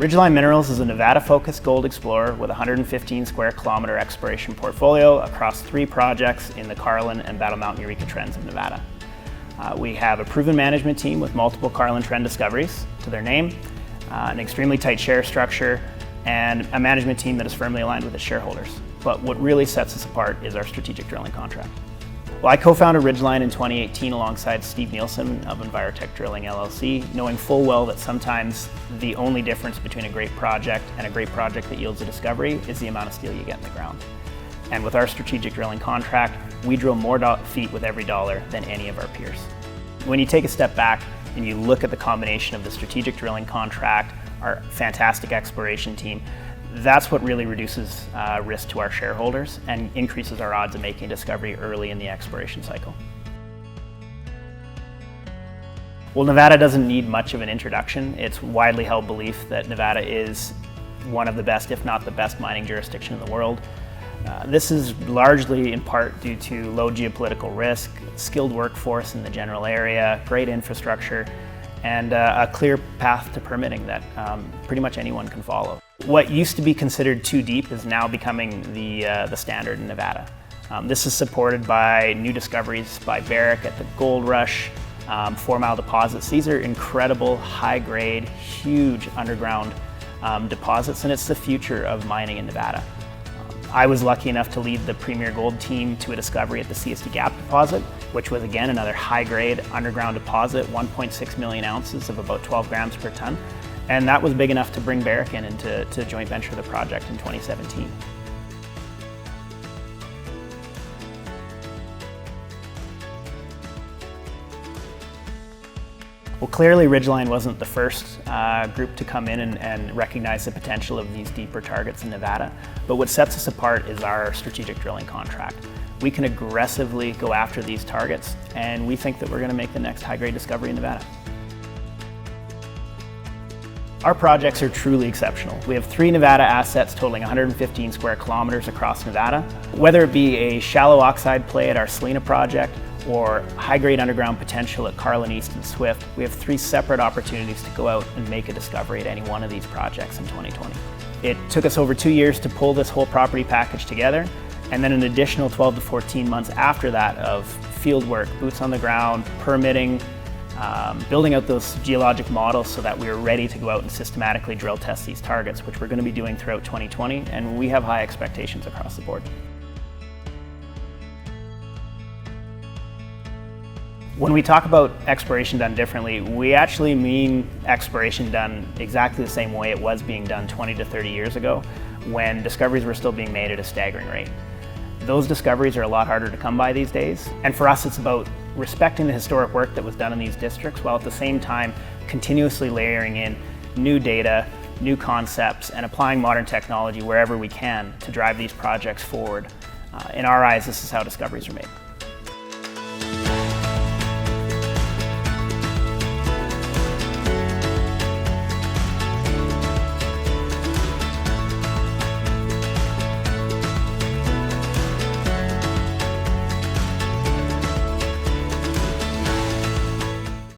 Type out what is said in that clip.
Ridgeline Minerals is a Nevada-focused gold explorer with a 115 square kilometer exploration portfolio across 3 projects in the Carlin and Battle Mountain-Eureka trends of Nevada. We have a proven management team with multiple Carlin trend discoveries to their name, an extremely tight share structure, and a management team that is firmly aligned with its shareholders. But what really sets us apart is our strategic drilling contract. Well, I co-founded Ridgeline in 2018 alongside Steve Nielsen of Envirotech Drilling LLC, knowing full well that sometimes the only difference between a great project and a great project that yields a discovery is the amount of steel you get in the ground. And with our strategic drilling contract, we drill more feet with every dollar than any of our peers. When you take a step back and you look at the combination of the strategic drilling contract, our fantastic exploration team, that's what really reduces risk to our shareholders and increases our odds of making a discovery early in the exploration cycle. Well, Nevada doesn't need much of an introduction. It's widely held belief that Nevada is one of the best, if not the best, mining jurisdiction in the world. This is largely in part due to low geopolitical risk, skilled workforce in the general area, great infrastructure, and a clear path to permitting that pretty much anyone can follow. What used to be considered too deep is now becoming the standard in Nevada. This is supported by new discoveries by Barrick at the Gold Rush, 4 Mile deposits. These are incredible, high-grade, huge underground deposits, and it's the future of mining in Nevada. I was lucky enough to lead the Premier Gold team to a discovery at the CSD Gap deposit, which was again another high-grade underground deposit, 1.6 million ounces of about 12 grams per ton. And that was big enough to bring Barrick into joint venture the project in 2017. Well, clearly Ridgeline wasn't the first group to come in and recognize the potential of these deeper targets in Nevada, but what sets us apart is our strategic drilling contract. We can aggressively go after these targets, and we think that we're going to make the next high-grade discovery in Nevada. Our projects are truly exceptional. We have 3 Nevada assets totaling 115 square kilometers across Nevada. Whether it be a shallow oxide play at our Salina project or high-grade underground potential at Carlin East and Swift, we have 3 separate opportunities to go out and make a discovery at any one of these projects in 2020. It took us over 2 years to pull this whole property package together, and then an additional 12 to 14 months after that of field work, boots on the ground, permitting, building out those geologic models so that we are ready to go out and systematically drill test these targets, which we're going to be doing throughout 2020, and we have high expectations across the board. When we talk about exploration done differently, we actually mean exploration done exactly the same way it was being done 20 to 30 years ago, when discoveries were still being made at a staggering rate. Those discoveries are a lot harder to come by these days, and for us it's about respecting the historic work that was done in these districts while at the same time continuously layering in new data, new concepts, and applying modern technology wherever we can to drive these projects forward. In our eyes, this is how discoveries are made.